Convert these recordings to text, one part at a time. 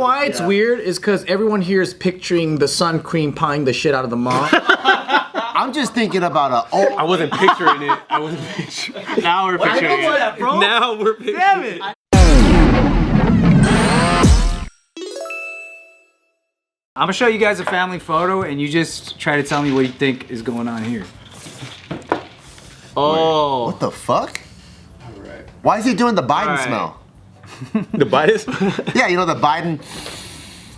why it's weird is because everyone here is picturing the son cream pieing the shit out of the mom. I'm just thinking about I wasn't picturing it. I wasn't picturing it. Now we're picturing it. Bro. Now we're picturing Damn it. I'm gonna show you guys a family photo and you just try to tell me what you think is going on here. Oh. what the fuck? Alright. Why is he doing the Biden smell? The Biden? Yeah, you know the Biden.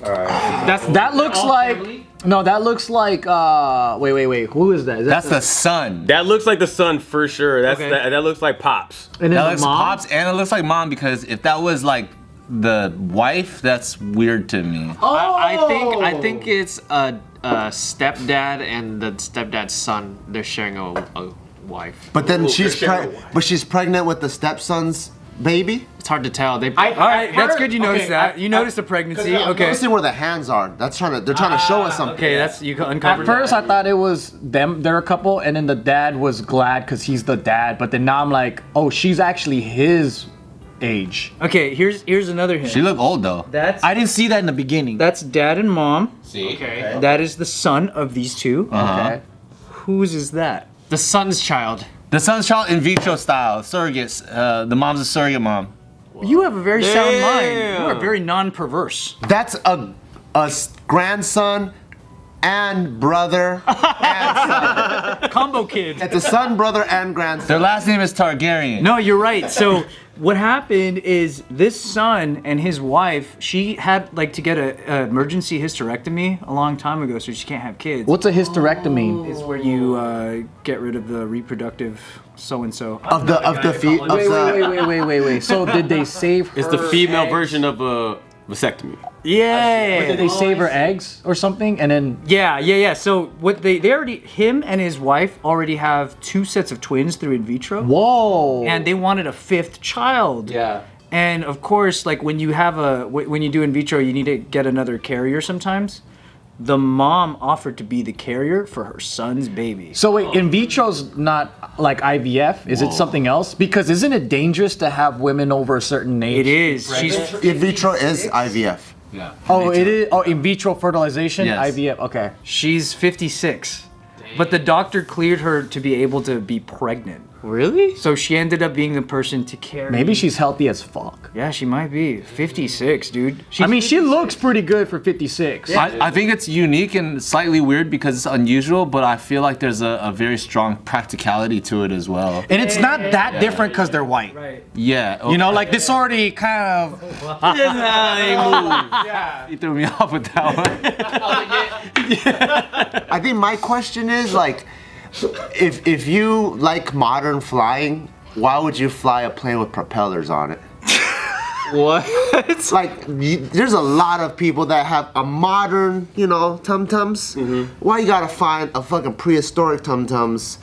That looks like no. That looks like wait. Who is that? Is that That's the son. That looks like the son for sure. That's Okay. that looks like Pops. And then That the looks mom? Pops and it looks like mom because if that was like the wife, that's weird to me. I think it's a stepdad and the stepdad's son. They're sharing a wife. But then she's pregnant with the stepson's baby. It's hard to tell. All right, that's good you noticed that. You noticed the pregnancy. I'm Okay. noticing where the hands are. They're trying to show us something. Okay, that's you uncovered. At first, I thought it was them. They're a couple, and then the dad was glad because he's the dad. But then now I'm like, oh, she's actually his age. Okay, here's another hint. She looked old though. I didn't see that in the beginning. That's dad and mom. See? Okay. That is the son of these two. Okay. Whose is that? The son's child. The son's child in vitro style, surrogates. The mom's a surrogate mom. You have a very sound mind. You are very non-perverse. That's a grandson and brother and son. Combo kid. It's a son, brother, and grandson. Their last name is Targaryen. No, you're right. So what happened is this son and his wife, she had like to get a emergency hysterectomy a long time ago, so she can't have kids. What's a hysterectomy? Is where you get rid of the reproductive so-and-so. Of the feet. Wait. So did they save her? It's the female version of a vasectomy. Yeah. Did they save her eggs or something? And then Yeah. So what they already, him and his wife already have 2 sets of twins through in vitro. whoa. And they wanted a 5th child. yeah. And of course, like when you have when you do in vitro, you need to get another carrier sometimes. The mom offered to be the carrier for her son's baby. So wait, in vitro's not like IVF? Is it something else? Because isn't it dangerous to have women over a certain age? It is. She's In vitro is IVF. Yeah. Oh, it is. Oh, in vitro fertilization, Yes. IVF. Okay. she's 56, but the doctor cleared her to be able to be pregnant. Really? So she ended up being the person to carry. Maybe she's healthy as fuck. Yeah, she might be 56, dude. I mean, she looks pretty good for 56. I think it's unique and slightly weird because it's unusual, but I feel like there's a very strong practicality to it as well. And it's not that different because they're white. Right. Yeah. You know, like this already kind of. You threw me off with that one. I think my question is like, if you like modern flying, why would you fly a plane with propellers on it? What? Like, there's a lot of people that have a modern, tum-tums. Why you gotta find a fucking prehistoric tum-tums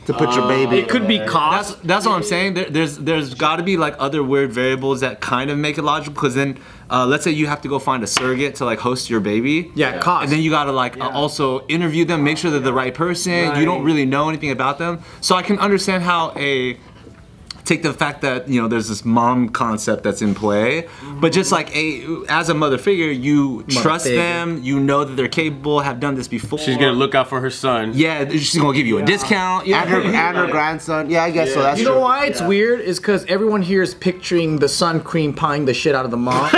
to put your baby? It could be cost. That's what I'm saying. There's got to be like other weird variables that kind of make it logical. Because then, let's say you have to go find a surrogate to like host your baby. Yeah, cost. And then you gotta like also interview them, make sure they're the right person. You don't really know anything about them. So I can understand how take the fact that there's this mom concept that's in play, but just like as a mother figure, you trust them, you know that they're capable, have done this before. She's gonna look out for her son. Yeah, she's gonna give you a discount. And her grandson. Yeah, I guess so. That's You true. know why it's weird is because everyone here is picturing the son cream pieing the shit out of the mom.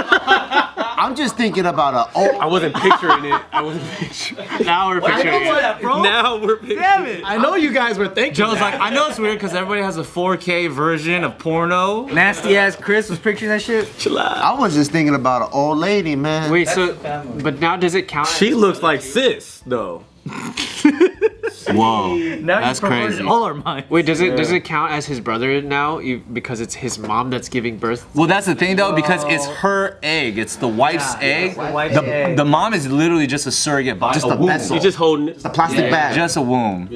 I'm just thinking about I wasn't picturing it. I wasn't picturing it. Now we're picturing it. Now we're picturing it. I know you guys were thinking. Joe's like, I know it's weird because everybody has a 4K version of porno. Nasty ass Chris was picturing that shit. I was just thinking about an old lady, man. Wait, but now does it count? She looks like sis though. Whoa, Now that's you perverted crazy. all our minds. Wait, does it count as his brother now because it's his mom that's giving birth? Well, that's the thing though, because it's her egg. It's the wife's egg. The mom is literally just a surrogate body. Just a vessel. She's just holding it. a plastic bag. Just a womb.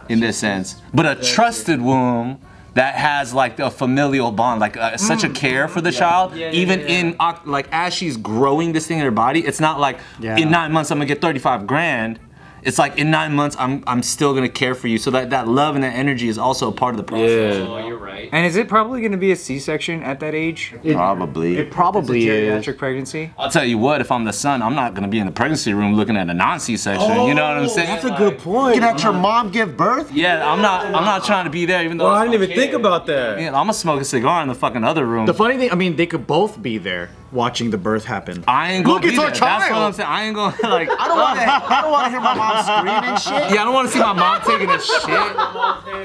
In this sense. But a trusted womb that has like a familial bond, like such a care for the child, even in like as she's growing this thing in her body. It's not like in 9 months I'm gonna get 35 grand. it's like in 9 months I'm still gonna care for you. So that love and that energy is also a part of the process. Yeah. Oh, you're right. And is it probably going to be a C-section at that age? Probably. It probably is. Geriatric pregnancy? I'll tell you what, if I'm the son, I'm not gonna be in the pregnancy room looking at a non-C-section. You know what I'm saying? That's a good point. Looking at your mom give birth? Yeah, I'm not trying to be there, even though. Well, I didn't even think about that. Yeah, I'm gonna smoke a cigar in the fucking other room. The funny thing, I mean, they could both be there watching the birth happen. I ain't gonna Look, be it's our there. That's what child. I'm saying. I ain't gonna like. I don't want to hear my mom scream and shit. Yeah, I don't want to see my mom taking a shit.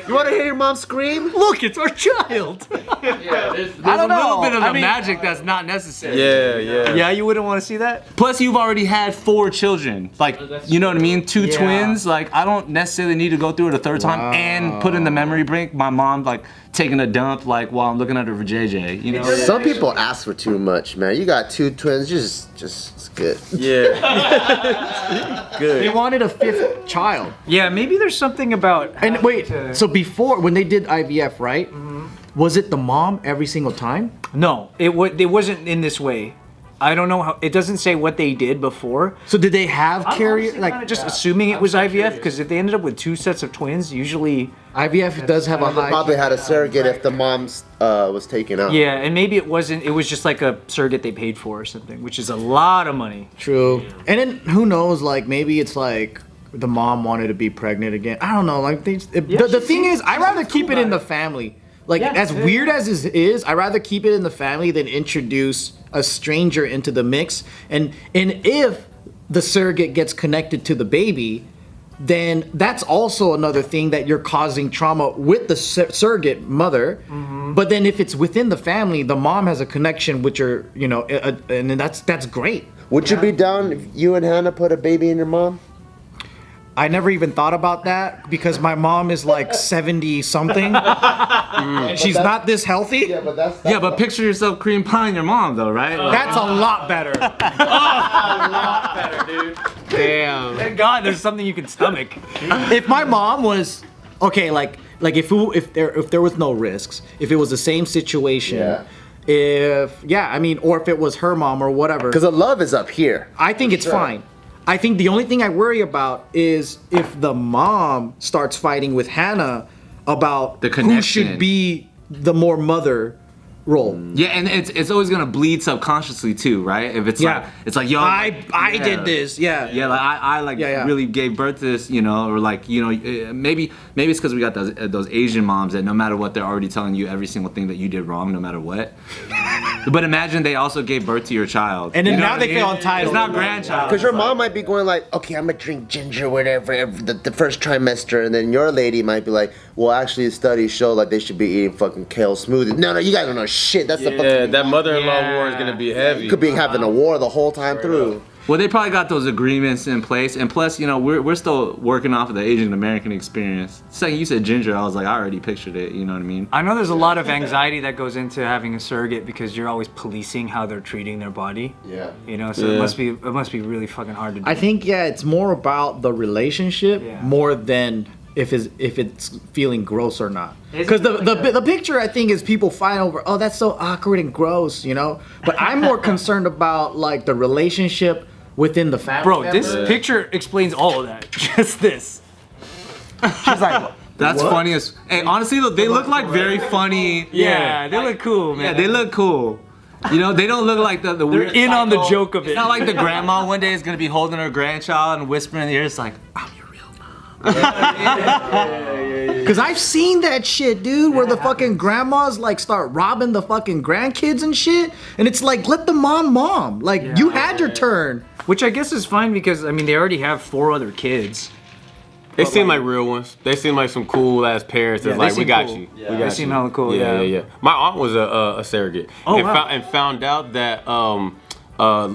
You want to hear your mom scream? Look, it's our child. There's a little bit of the magic that's not necessary. Yeah. Yeah, you wouldn't want to see that? Plus, you've already had 4 children. Like, you know what I mean? 2 Yeah. twins. Like, I don't necessarily need to go through it a third time and put in the memory bank my mom like taking a dump like while I'm looking at her for JJ. You know? Some people ask for too much, man. You got 2 twins, just it's good. Yeah. They wanted a 5th child. Yeah, maybe there's something about. And wait, having to- so before when they did IVF, right? Was it the mom every single time? No, it wasn't in this way. I don't know how. It doesn't say what they did before. So did they have I'm carrier honestly kinda like just assuming it was IVF because if they ended up with 2 sets of twins, usually. IVF does have a high. Probably had a surrogate if the mom's was taken out. Yeah, and maybe it wasn't. It was just like a surrogate they paid for or something, which is a lot of money. True. And then who knows? Like maybe it's like the mom wanted to be pregnant again. I don't know. Like the thing is, I'd rather keep it in the family. Like as weird as it is, I'd rather keep it in the family than introduce a stranger into the mix. And if the surrogate gets connected to the baby, then that's also another thing that you're causing trauma with the surrogate mother. But then if it's within the family, the mom has a connection with your, you know, and then that's great. Would you be down if you and Hannah put a baby in your mom? I never even thought about that because my mom is like 70 something. And she's not this healthy. But that's Yeah, but picture yourself cream pieing your mom though, right? Like, That's a lot better. Damn. Thank God, there's something you can stomach. If my mom was okay, like if there was no risks, if it was the same situation, or if it was her mom or whatever, because the love is up here. I think it's fine. I think the only thing I worry about is if the mom starts fighting with Hannah about The who connection. should be the more mother role. Yeah, and it's always gonna bleed subconsciously too, right? If it's Yeah. like it's like yo, I did this. Yeah. Yeah, like I like really gave birth to this, you know, or like you know, maybe it's because we got those Asian moms that no matter what they're already telling you every single thing that you did wrong, no matter what. But imagine they also gave birth to your child, And then You know now what they I mean? feel entitled. It's not grandchild. Because your mom might be going like, okay, I'm gonna drink ginger whatever the first trimester, and then your lady might be like, well, actually, studies show like they should be eating fucking kale smoothies. No, you guys don't know shit. That's the Yeah, fucking. that mother-in-law war is gonna be heavy. You could be having a war the whole time through. Well, they probably got those agreements in place, and plus, you know, we're still working off of the Asian American experience. Second, you said ginger, I was like, I already pictured it. You know what I mean? I know there's a lot of anxiety that goes into having a surrogate because you're always policing how they're treating their body. Yeah. You know, so Yeah. it must be really fucking hard to do. I think it's more about the relationship more than if it's feeling gross or not. Because the picture I think is people fighting over, oh, that's so awkward and gross, you know. But I'm more concerned about like the relationship within the family. Bro, this picture explains all of that. Just this. She's like, That's funny as. Hey, honestly, though, they look like very funny. Yeah, they look cool, man. Yeah, they look cool. You know, they don't look like the They're weird. in on the psycho- joke of it. It's not like the grandma one day is gonna be holding her grandchild and whispering in the ear. It's like, I'm your real mom. because I've seen that shit, dude, where the fucking grandmas like start robbing the fucking grandkids and shit, and it's like, let the mom. Like, you had your turn. Which I guess is fine because I mean they already have 4 other kids. They seem like real ones. They seem like some cool ass parents that's they like, we seem got cool. you. Yeah. We They got seem you. hella cool, Yeah, yeah. yeah, yeah. My aunt was a surrogate. Oh, and, wow. and found out that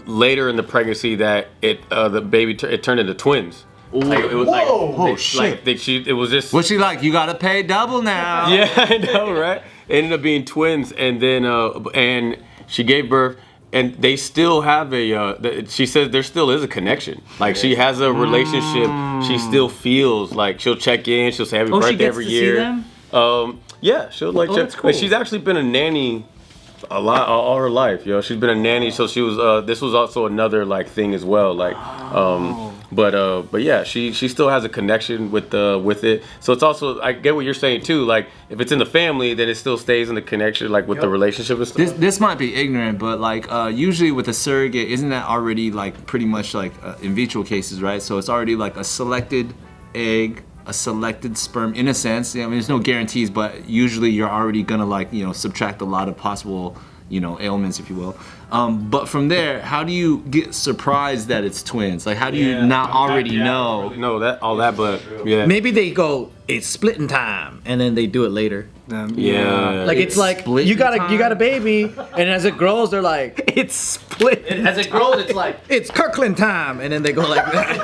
later in the pregnancy that the baby it turned into twins. Like, it was it was just What's she like? You gotta pay double now. yeah, I know, right? It ended up being twins, and then and she gave birth, and they still have she says there still is a connection. Like she has a relationship. She still feels like she'll check in. She'll say happy Oh, she birthday gets every to see year. them? Yeah, she'll like check. that's cool. And she's actually been a nanny a lot all her life. You know, she's been a nanny, so she was. This was also another like thing as well. Like But yeah, she still has a connection with it. So it's also, I get what you're saying too. Like if it's in the family, then it still stays in the connection, like with the relationship and stuff. This might be ignorant, but like usually with a surrogate, isn't that already like pretty much like in vitro cases, right? So it's already like a selected egg, a selected sperm in a sense. I mean, there's no guarantees, but usually you're already gonna like, you know, subtract a lot of possible, you know, ailments, if you will. But from there, how do you get surprised that it's twins? Like, how do you not already know? No, but yeah. Maybe they go, it's splitting time, and then they do it later. Yeah. Like it's like you got a baby, and as it grows, they're like it's split. And as it grows, it's like it's Kirkland time, and then they go like that.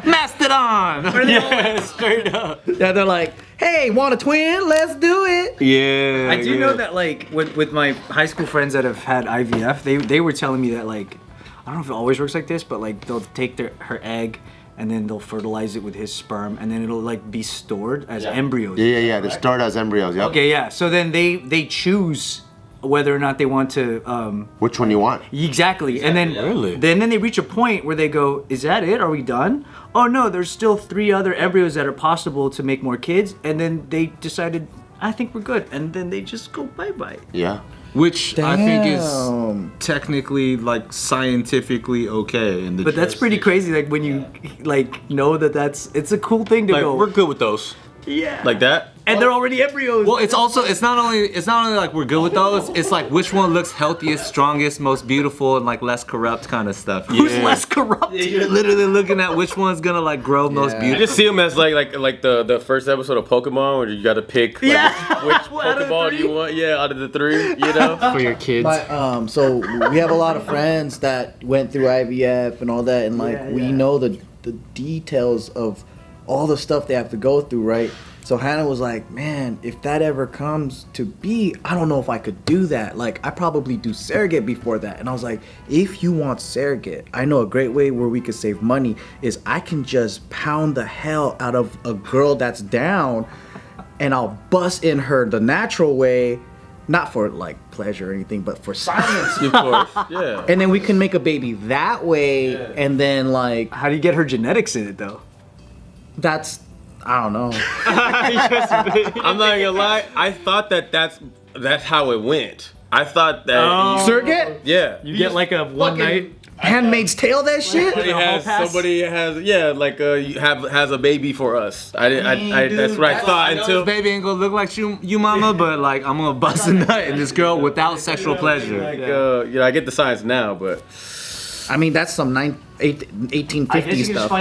Mastodon. Yeah, straight up. Yeah, they're like, hey, want a twin? Let's do it. Yeah. I do know that like with my high school friends that have had IVF, they were telling me that like I don't know if it always works like this, but like they'll take her egg and then they'll fertilize it with his sperm, and then it'll like be stored as embryos. Yeah. They start as embryos. Yep. Okay, yeah. So then they choose whether or not they want to. Which one you want? Exactly. And then Really? then they reach a point where they go, "Is that it? Are we done?" Oh no, there's still 3 other embryos that are possible to make more kids, and then they decided, I think we're good, and then they just go bye-bye. Yeah. Which I think is Damn. technically like scientifically okay in the. But that's pretty crazy. Like when you like know that it's a cool thing to Like go. we're good with those. Yeah. Like that. And they're already embryos. Well, it's not only like we're good with those. It's like which one looks healthiest, strongest, most beautiful, and like less corrupt kind of stuff. Who's Yeah. less corrupt? You're literally looking at which one's gonna like grow most I beautiful. just see them as like the first episode of Pokemon where you got to pick like, Yeah. which Out of the Pokeball do you want? Yeah, out of the 3, you know. For your kids. But so we have a lot of friends that went through IVF and all that, and like we know the details of all the stuff they have to go through, right? So Hannah was like, man, if that ever comes to be, I don't know if I could do that. Like, I probably do surrogate before that. And I was like, if you want surrogate, I know a great way where we could save money is I can just pound the hell out of a girl that's down, and I'll bust in her the natural way, not for like pleasure or anything, but for science. Of course. Yeah. And then we can make a baby that way, and then like How do you get her genetics in it though? that's, I don't know. I'm not gonna lie. I thought that's how it went. I thought that. Surrogate? Yeah. You get like a one night. Handmaid's Tale that shit? Somebody has a baby for us. That's what I thought until. This baby ain't gonna look like you mama, but like I'm gonna bust a nut in this girl without sexual pleasure. Like, I get the science now, but. I mean, that's some 1850 stuff.